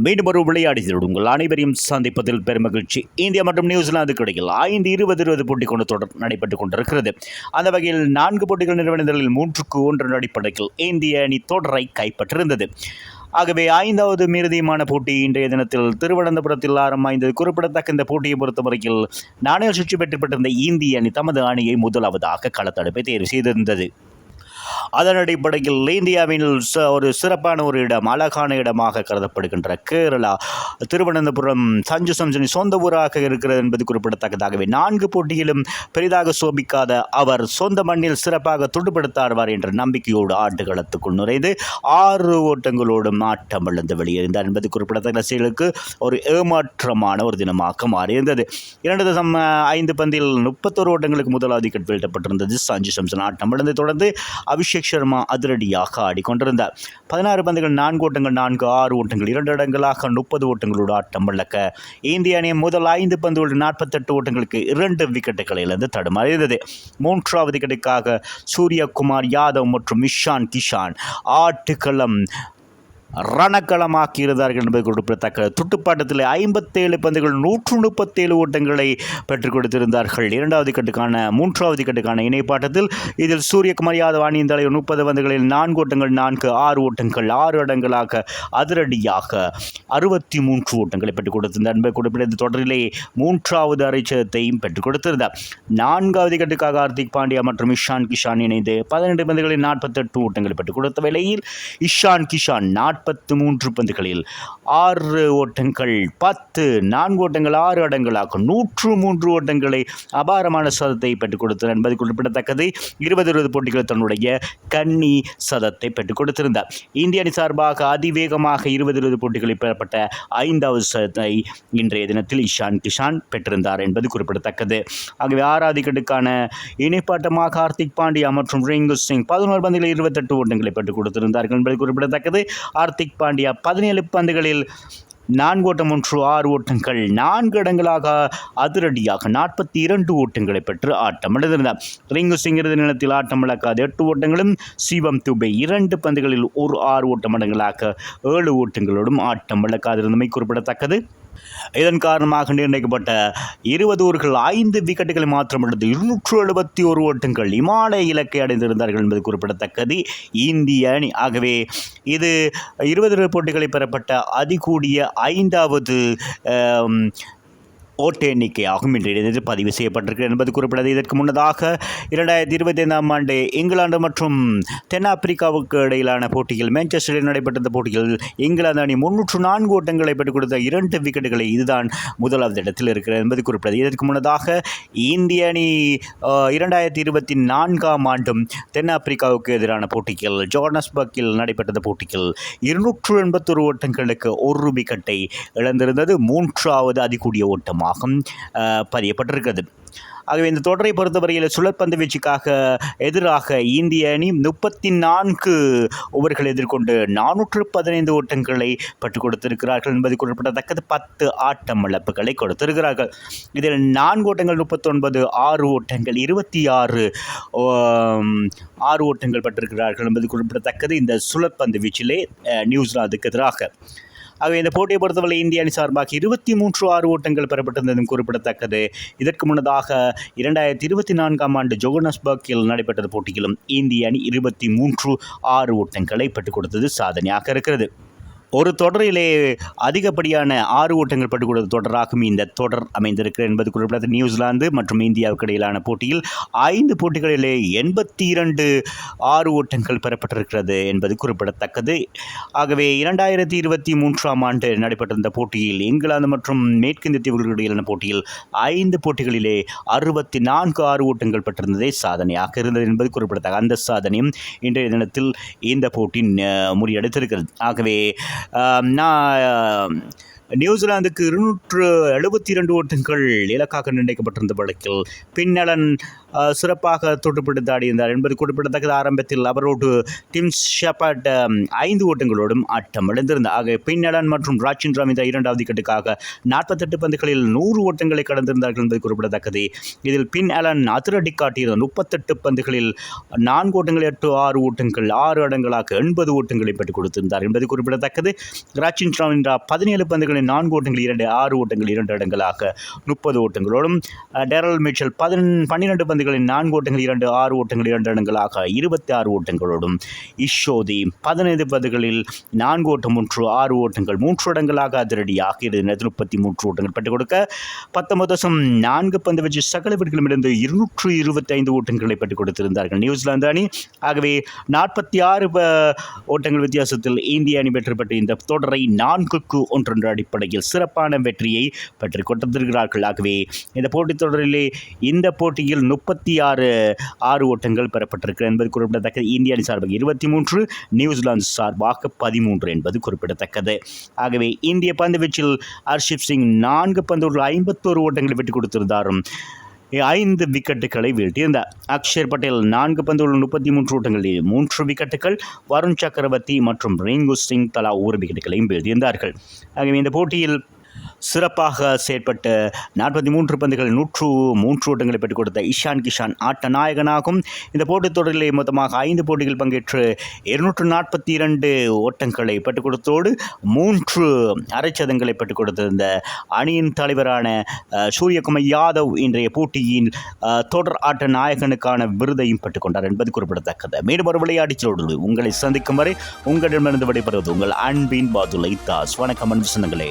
மீண்டும் ஒரு விளையாடி உங்கள் அனைவரையும் சந்திப்பதில் பெருமகிழ்ச்சி. இந்தியா மற்றும் நியூசிலாந்துக்கு இடையில் 5-20 போட்டி கொண்டு தொடர் நடைபெற்றுக் கொண்டிருக்கிறது. அந்த வகையில் 4 போட்டிகள் நிறைவடைந்ததில் 3-1 அடிப்படையில் இந்திய அணி தொடரை கைப்பற்றிருந்தது. ஆகவே 5வது இறுதியுமான போட்டி இன்றைய தினத்தில் திருவனந்தபுரத்தில் ஆரம்பமாய்ந்தது. குறிப்பிடத்தக்க இந்த போட்டியை பொறுத்தவரையில் நாணய சுற்றி வெற்றி பெற்றிருந்த இந்திய அணி தமது அணியை முதலாவதாக களத்தடுப்பை தேர்வு செய்திருந்தது. அதன் அடிப்படையில் இந்தியாவின் ஒரு சிறப்பான ஒரு இடம், அழகான இடமாக கருதப்படுகின்ற கேரளா திருவனந்தபுரம் சஞ்சு சம்சனின் சொந்த ஊராக இருக்கிறது என்பது குறிப்பிடத்தக்கதாகவே 4 போட்டியிலும் பெரிதாக சோபிக்காத அவர் சொந்த மண்ணில் சிறப்பாக துடுப்படுத்தாடுவார் என்ற நம்பிக்கையோடு ஆட்டுக்களத்துக்குள் நுழைந்து 6 ஓட்டங்களோடும் ஆட்டம் இழந்து வெளியேறினார் என்பது குறிப்பிடத்தக்க செயலுக்கு ஒரு ஏமாற்றமான ஒரு தினமாக மாறியிருந்தது. 2.5 பந்தில் 31 ஓட்டங்களுக்கு முதலாவது விக்கெட் வீழ்த்தப்பட்டிருந்தது. சஞ்சு சம்சன் ஆட்டம் இழந்து தொடர்ந்து அபிஷேக் சர்மா அதிரடியாக ஆடிக்கொண்டிருந்தார். 16 பந்துகள் 4 ஓட்டங்கள் 6 ஓட்டங்கள் 2 இடங்களாக 30 ஓட்டங்களோடு ஆட்டம் இழக்க இந்திய அணி முதல் 5 பந்துகள் 48 ஓட்டங்களுக்கு 2 விக்கெட்டுகளை இழந்து தடுமாறியது. 3வது விக்கெட்டுக்காக சூரியகுமார் யாதவ் மற்றும் இஷான் கிஷான் ஆட்டுக்களம் ரணக்களமாக்கி இருந்தார்கள் என்பது குறிப்பிடத்தக்க. துட்டுப்பாட்டத்தில் 57 பந்துகள் 137 ஓட்டங்களை பெற்றுக் கொடுத்திருந்தார்கள். 2வது விக்கெட்டுக்கான 3வது விக்கெட்டுக்கான இணைப்பாட்டத்தில் இதில் சூரியகுமார் யாதவ் அணியின் தலைவர் 30 பந்துகளில் 4 ஓட்டங்கள் 6 ஓட்டங்கள் 6 இடங்களாக அதிரடியாக 63 ஓட்டங்களை பெற்றுக் கொடுத்திருந்தார் என்பது குறிப்பிட்ட. தொடரிலே 3வது அரைச்சதத்தையும் பெற்றுக் கொடுத்திருந்தார். 4வது விக்கெட்டுக்காக ஹார்திக் பாண்டியா மற்றும் இஷான் கிஷான் இணைந்து 12 பந்துகளில் 48 ஓட்டங்களை பெற்றுக் கொடுத்த வேளையில் இஷான் கிஷான் 43 பந்துகளில் 6 ஓட்டங்கள் 4 ஓட்டங்கள் 6 இடங்களாக 103 ஓட்டங்களை அபாரமான சதத்தை பெற்றுக் கொடுத்தார் என்பது குறிப்பிடத்தக்கது. 20 போட்டிகள் தன்னுடைய கன்னி சதத்தை பெற்றுக் கொடுத்திருந்தார். இந்திய அணி சார்பாக அதிவேகமாக 20 போட்டிகளில் பெறப்பட்ட 5வது சதத்தை இன்றைய தினத்தில் இஷான் கிஷான் பெற்றிருந்தார் என்பது குறிப்பிடத்தக்கது. ஆகவே 6வது விக்கெட்டுக்கான இணைப்பாட்டமாக ஹார்திக் பாண்டியா மற்றும் ரிங்கு சிங் 11 பந்துகளில் 28 ஓட்டங்களை பெற்றுக் கொடுத்திருந்தார்கள் என்பது குறிப்பிடத்தக்கது. ஹார்திக் பாண்டியா 17 பந்துகளில் 4 ஓட்டம் 6 ஓட்டங்கள் 4 இடங்களாக அதிரடியாக 42 ஓட்டங்களை பெற்று ஆட்டம் இழந்திருந்தார். ரிங்கு சிங் இறுதி நிலத்தில் ஆட்டம் இழக்காத 8 ஓட்டங்களும், சிவம் துபே 2 பந்துகளில் 6 ஓட்டம் இடங்களாக 7 ஓட்டங்களோடும் ஆட்டம் இழக்காதிருந்தமை குறிப்பிடத்தக்கது. இதன் காரணமாக நிர்ணயிக்கப்பட்ட 20 ஓவர்கள் 5 விக்கெட்டுகளை மாத்திரம் எடுத்து 271 ஓட்டங்கள் இமாலய இலக்கை அடைந்திருந்தார்கள் என்பது குறிப்பிடத்தக்கது இந்திய அணி. ஆகவே இது 20 போட்டிகளை பெறப்பட்ட அதிகூடிய 5வது ஓட்ட எண்ணிக்கையாகும் இன்றைய பதிவு செய்யப்பட்டிருக்கிறது என்பது குறிப்பிட்டது. இதற்கு முன்னதாக 2025ஆம் ஆண்டு இங்கிலாந்து மற்றும் தென்னாப்பிரிக்காவுக்கு இடையிலான போட்டியில் மான்செஸ்டரில் நடைபெற்ற போட்டியில் இங்கிலாந்து அணி 304 ஓட்டங்களை பெற்றுக் கொடுத்த 2 விக்கெட்டுகளை இதுதான் முதலாவது இடத்தில் இருக்கிறது என்பது குறிப்பிட்டது. இதற்கு முன்னதாக இந்திய அணி 2024ஆம் ஆண்டும் தென்னாப்பிரிக்காவுக்கு எதிரான போட்டியில் ஜோஹன்னஸ்பர்க்கில் நடைபெற்ற போட்டியில் 281 ஓட்டங்களுக்கு 1 விக்கெட்டை இழந்திருந்தது. 3வது அதிகூடிய ஓட்டம் பதியப்பட்டிருக்கிறது. ஆகவே இந்த தொடரை பொறுத்தவரையில் சுழற்பந்து வீச்சுக்காக எதிராக இந்திய அணி 34 ஓவர்கள் எதிர்கொண்டு 415 ஓட்டங்களை பெற்றுக் கொடுத்திருக்கிறார்கள் என்பது குறிப்பிடத்தக்கது. 10 ஆட்டம் இழப்புகளை கொடுத்திருக்கிறார்கள். இதில் 4 ஓட்டங்கள் 39, 6 ஓட்டங்கள் 26 ஓட்டங்கள் பெற்றிருக்கிறார்கள் என்பது குறிப்பிடத்தக்கது இந்த சுழற்பந்து வீச்சிலே நியூசிலாந்துக்கு எதிராக. ஆகவே இந்த போட்டியை பொறுத்தவரை இந்திய அணி சார்பாக 23 ஓட்டங்கள் பெறப்பட்டிருந்ததும் குறிப்பிடத்தக்கது. இதற்கு முன்னதாக 2024ஆம் ஆண்டு ஜோஹன்னஸ்பர்க்கில் நடைபெற்ற போட்டியிலும் இந்திய அணி 23 ஓட்டங்களை பெற்றுக் கொடுத்தது சாதனையாக இருக்கிறது. ஒரு தொடரிலே அதிகப்படியான 6 ஓட்டங்கள் பெற்றுக் கொடுத்த தொடராகவும் இந்த தொடர் அமைந்திருக்கிறது என்பது குறிப்பிடத்தக்கது. நியூசிலாந்து மற்றும் இந்தியாவுக்கு இடையிலான போட்டியில் 5 போட்டிகளிலே 82 ஓட்டங்கள் பெறப்பட்டிருக்கிறது என்பது குறிப்பிடத்தக்கது. ஆகவே 2023ஆம் ஆண்டு நடைபெற்றிருந்த போட்டியில் இங்கிலாந்து மற்றும் மேற்கிந்திய தீவுகளுக்கு இடையிலான போட்டியில் 5 போட்டிகளிலே 64 ஓட்டங்கள் பெற்றிருந்ததே சாதனையாக இருந்தது என்பது குறிப்பிடத்தக்கது. அந்த சாதனையும் இன்றைய தினத்தில் இந்த போட்டி முறியடித்திருக்கிறது. ஆகவே நியூசிலாந்துக்கு 272 ஓட்டங்கள் இலக்காக நிர்ணயிக்கப்பட்டிருந்த வழக்கில் பின்னலன் சிறப்பாக தொட்டுப்பிடித்து ஆடியிருந்தார் என்பது குறிப்பிடத்தக்கது. ஆரம்பத்தில் அவரோடு டிம் ஷெப்பர்ட் 5 ஓட்டங்களோடும் ஆட்டம் இழந்திருந்தார். ஆக பின் அலன் மற்றும் ராஜின் ரவீந்திரா 2வது விக்கெட்டுக்காக 48 பந்துகளில் 100 ஓட்டங்களை கடந்திருந்தார்கள் என்பது குறிப்பிடத்தக்கது. இதில் பின் அலன் அதிரடி காட்டியிருந்த 38 பந்துகளில் 4 ஓட்டங்கள் 6 ஓட்டங்கள் 6 இடங்களாக 80 ஓட்டங்களை பெற்றுக் கொடுத்திருந்தார் என்பது குறிப்பிடத்தக்கது. ராஜின் ரவீந்திரா 17 பந்துகளில் 4 ஓட்டங்கள் 6 ஓட்டங்கள் 2 இடங்களாக 30 ஓட்டங்களோடும், டெரல் மிச்சல் 12 பந்துகளில் 4 ஓட்டங்கள் 6 ஓட்டங்கள் 2 இடங்களாக 26 ஓட்டங்களோடும், இஷோதி 15 பந்துகளில் 4 ஓட்டம் 6 ஓட்டங்கள் 3 இடங்களாக அதிரடியாக 33 ஓட்டங்கள் பெற்றுக் கொடுக்க 19.4 பந்து வச்சு சகல வீடுகளிடமிருந்து 225 ஓட்டங்களை பெற்றுக் கொடுத்திருந்தார்கள் நியூசிலாந்து அணி. ஆகவே 46 ஓட்டங்கள் வித்தியாசத்தில் இந்திய அணி வெற்றி பெற்று இந்த தொடரை 4-1 என்ற அடிப்படையில் சிறப்பான வெற்றியை பெற்றுக் கொடுத்திருக்கிறார்கள். ஆகவே இந்த போட்டித் தொடரிலே இந்த போட்டியில் 36 ஓட்டங்கள் பெறப்பட்டிருக்கிறது என்பது குறிப்பிடத்தக்கது. இந்திய அணி சார்பாக 23, நியூசிலாந்து சார்பாக 13 என்பது குறிப்பிடத்தக்கது. ஆகவே இந்திய பந்துவீச்சில் ஹர்ஷிப் சிங் 4 பந்துகளில் 51 ஓட்டங்களை வெற்றி கொடுத்திருந்தாரும் 5 விக்கெட்டுகளை வீழ்த்தியிருந்தார். அக்ஷர் பட்டேல் 4 பந்துகளில் 33 ஓட்டங்களில் 3 விக்கெட்டுகள், வருண் சக்கரவர்த்தி மற்றும் ரிங்கு சிங் தலா 1 விக்கெட்டுகளையும் வீழ்த்தியிருந்தார்கள். ஆகவே இந்த போட்டியில் சிறப்பாக செயற்பட்ட 43 பந்துகளில் 103 ஓட்டங்களை பெற்றுக் கொடுத்த இஷான் கிஷான் ஆட்ட நாயகனாகும். இந்த போட்டித் தொடரிலே மொத்தமாக 5 போட்டிகள் பங்கேற்று 242 ஓட்டங்களை பெற்றுக் கொடுத்தோடு 3 அரைச்சதங்களை பெற்றுக் கொடுத்திருந்த அணியின் தலைவரான சூரியகுமார் யாதவ் இன்றைய போட்டியின் தொடர் ஆட்ட நாயகனுக்கான விருதையும் பெற்றுக்கொண்டார் என்பது குறிப்பிடத்தக்கது. மீண்டும் ஒரு விளையாட்டுச் சூழலில் உங்களை சந்திக்கும் வரை உங்களிடமிருந்து விடைபெறுவது உங்கள் அன்பின் பாதுலை தாஸ். வணக்கம் அன்பு சொந்தங்களே.